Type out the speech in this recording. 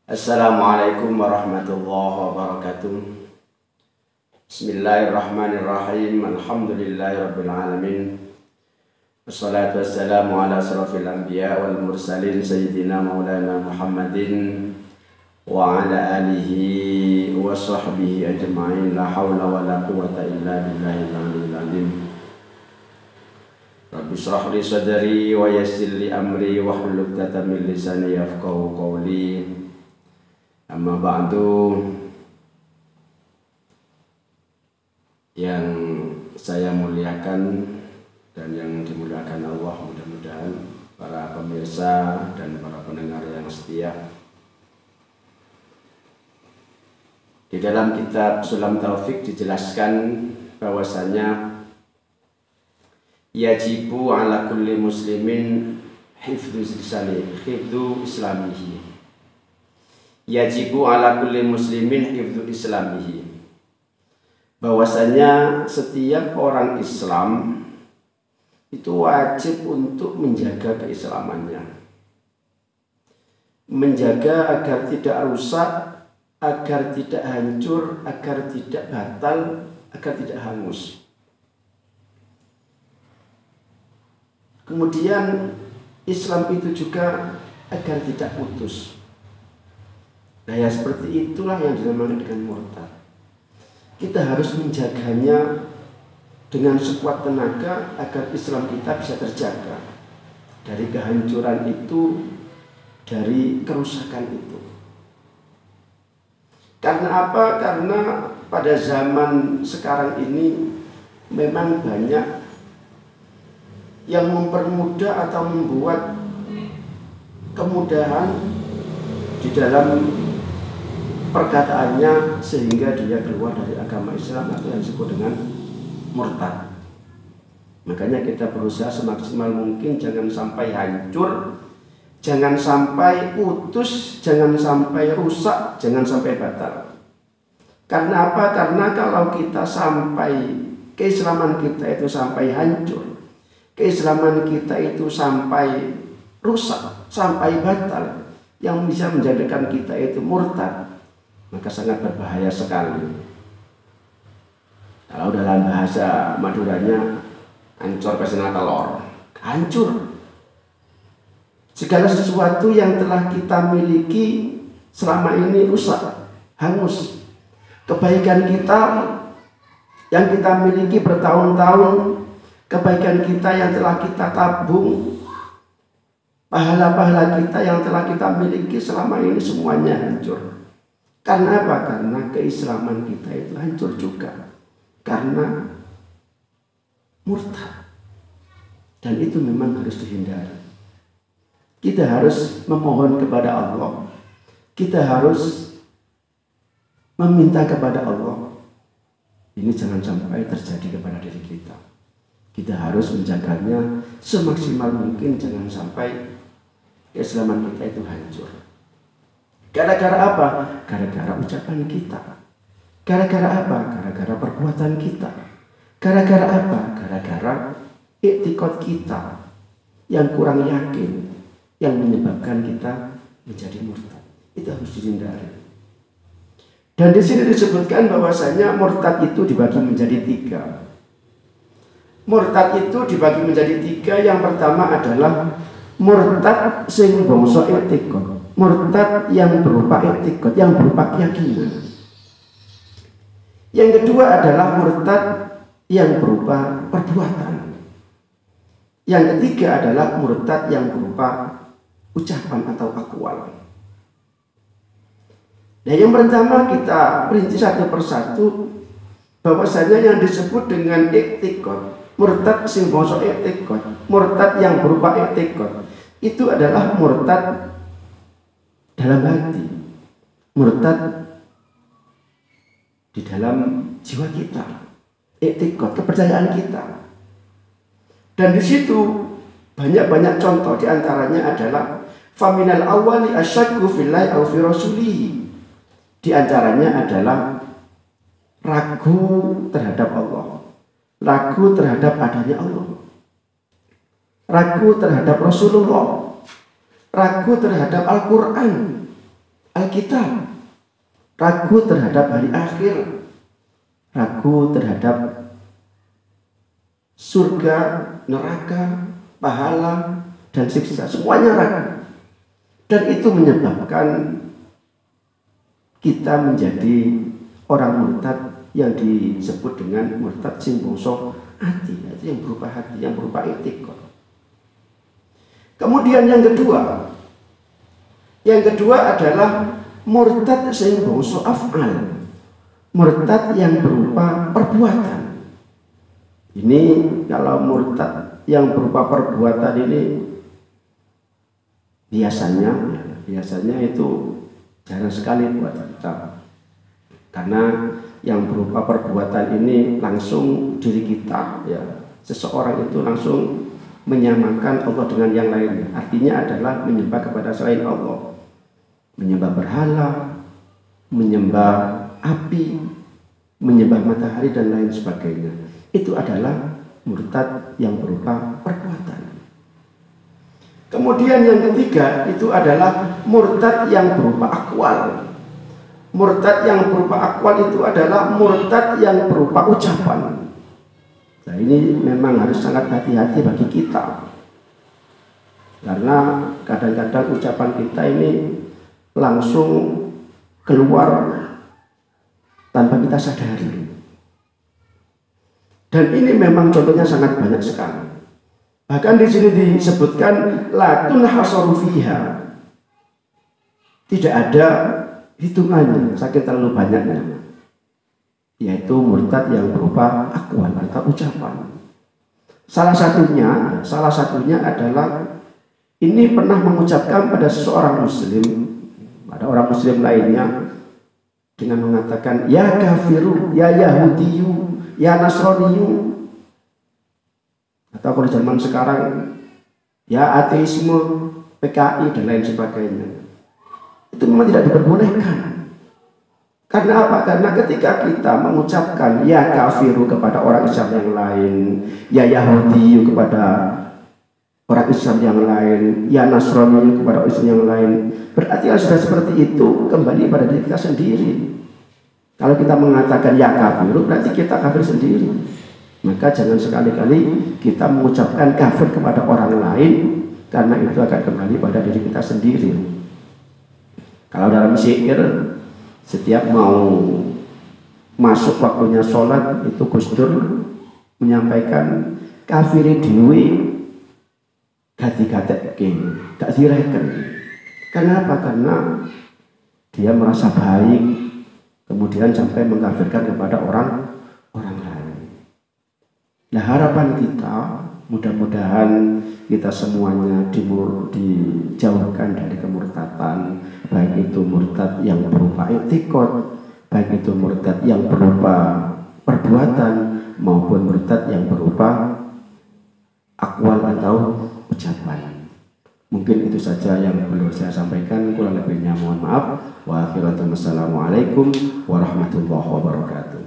Assalamualaikum warahmatullahi wabarakatuh. Bismillahirrahmanirrahim. Alhamdulillahirabbil alamin. Wassalatu wassalamu ala asrofil anbiya wal mursalin sayyidina maulana Muhammadin wa ala alihi wa sahbihi ajma'in. La hawla wa la quwwata illa billahil aliyyil azim. Rabbi shrah li sadri wa yassir li amri wahlul 'uqdatam min lisani yafqahu qawli. Amma ba'du, yang saya muliakan dan yang dimuliakan Allah, mudah-mudahan para pemirsa dan para pendengar yang setia. Di dalam kitab Sulam Taufik dijelaskan bahwasanya yajibu ala kulli muslimin hifdzu islamihi. Yajibu ala kulli muslimin hifdzu islamihi. Bahwasanya setiap orang Islam itu wajib untuk menjaga keislamannya. Menjaga agar tidak rusak, agar tidak hancur, agar tidak batal, agar tidak hangus. Kemudian Islam itu juga agar tidak putus. Nah, ya seperti itulah yang dinamakan dengan murtad. Kita harus menjaganya dengan sekuat tenaga agar Islam kita bisa terjaga dari kehancuran itu, dari kerusakan itu. Karena apa? Karena pada zaman sekarang ini memang banyak yang mempermudah atau membuat kemudahan di dalam perkataannya sehingga dia keluar dari agama Islam atau yang disebut dengan murtad. Makanya kita berusaha semaksimal mungkin jangan sampai hancur, jangan sampai putus, jangan sampai rusak, jangan sampai batal. Karena apa? Karena kalau kita sampai keislaman kita itu sampai hancur, keislaman kita itu sampai rusak, sampai batal, yang bisa menjadikan kita itu murtad, maka sangat berbahaya sekali. Kalau dalam bahasa Maduranya, hancur pesena telur, hancur. Segala sesuatu yang telah kita miliki selama ini rusak, hangus. Kebaikan kita yang kita miliki bertahun-tahun, kebaikan kita yang telah kita tabung, pahala-pahala kita yang telah kita miliki selama ini semuanya hancur. Karena apa? Karena keislaman kita itu hancur juga. Karena murtad. Dan itu memang harus dihindari. Kita harus memohon kepada Allah. Kita harus meminta kepada Allah. Ini jangan sampai terjadi kepada diri kita. Kita harus menjaganya semaksimal mungkin, jangan sampai keislaman kita itu hancur. Gara-gara apa? Gara-gara ucapan kita. Gara-gara apa? Gara-gara perbuatan kita. Gara-gara apa? Gara-gara i'tiqad kita yang kurang yakin, yang menyebabkan kita menjadi murtad. Itu harus dihindari. Dan di sini disebutkan bahwasanya murtad itu dibagi menjadi tiga. Murtad itu dibagi menjadi tiga. Yang pertama adalah murtad sing bangsa i'tiqad. Murtad yang berupa i'tiqad, yang berupa keyakinan. Yang kedua adalah murtad yang berupa perbuatan. Yang ketiga adalah murtad yang berupa ucapan atau akwal. Nah, yang pertama kita rinci satu persatu bahwasanya yang disebut dengan i'tiqad, murtad sing bangsa i'tiqad, murtad yang berupa i'tiqad, itu adalah murtad dalam hati, murtad di dalam jiwa kita, i'tiqad, kepercayaan kita. Dan di situ banyak-banyak contoh, di antaranya adalah faminal awwali asyakku fillahi aw fi rasulihi. Di antaranya adalah ragu terhadap Allah, ragu terhadap adanya Allah, ragu terhadap Rasulullah, ragu terhadap Al-Quran, Alkitab, ragu terhadap hari akhir, ragu terhadap surga, neraka, pahala, dan siksa. Semuanya ragu. Dan itu menyebabkan kita menjadi orang murtad yang disebut dengan murtad sing bangsa hati, itu yang berupa hati, yang berupa i'tiqad. Kemudian yang kedua adalah murtad sing bangsa af'al, murtad yang berupa perbuatan. Ini kalau murtad yang berupa perbuatan ini biasanya itu jarang sekali buat kita, karena yang berupa perbuatan ini langsung diri kita, ya, seseorang itu langsung menyamakan Allah dengan yang lainnya. Artinya adalah menyembah kepada selain Allah, menyembah berhala, menyembah api, menyembah matahari dan lain sebagainya. Itu adalah murtad yang berupa perbuatan. Kemudian yang ketiga itu adalah murtad yang berupa akwal. Murtad yang berupa akwal itu adalah murtad yang berupa ucapan. Nah, ini memang harus sangat hati-hati bagi kita, karena kadang-kadang ucapan kita ini langsung keluar tanpa kita sadari. Dan ini memang contohnya sangat banyak sekali. Bahkan di sini disebutkan la tunhasaru fiha. Tidak ada hitungannya, saking terlalu banyaknya. Yaitu murtad yang berupa akwal atau ucapan. Salah satunya adalah ini pernah mengucapkan pada seseorang muslim, pada orang muslim lainnya, dengan mengatakan ya kafiru, ya yahudiyu, ya nasraniyu. Atau kalau zaman sekarang ya ateisme, PKI dan lain sebagainya. Itu memang tidak diperbolehkan. Karena apa? Karena ketika kita mengucapkan ya kafiru kepada orang Islam yang lain, ya Yahudi kepada orang Islam yang lain, ya Nasrani kepada orang Islam yang lain, berarti kalau sudah seperti itu kembali pada diri kita sendiri. Kalau kita mengatakan ya kafiru, berarti kita kafir sendiri. Maka jangan sekali-kali kita mengucapkan kafir kepada orang lain, karena itu akan kembali pada diri kita sendiri. Kalau dalam syair, setiap mau masuk waktunya sholat, itu Gus Dur menyampaikan kafiri dewi gati-gateke, gak direken. Kenapa? Karena dia merasa baik, kemudian sampai mengkafirkan kepada orang lain. Nah, harapan kita mudah-mudahan kita semuanya dijauhkan dari kemurtadan, baik itu murtad yang berupa i'tiqad, baik itu murtad yang berupa perbuatan, maupun murtad yang berupa akwal atau ucapan. Mungkin itu saja yang perlu saya sampaikan, kurang lebihnya mohon maaf. Wa akhiratu wassalamualaikum warahmatullahi wabarakatuh.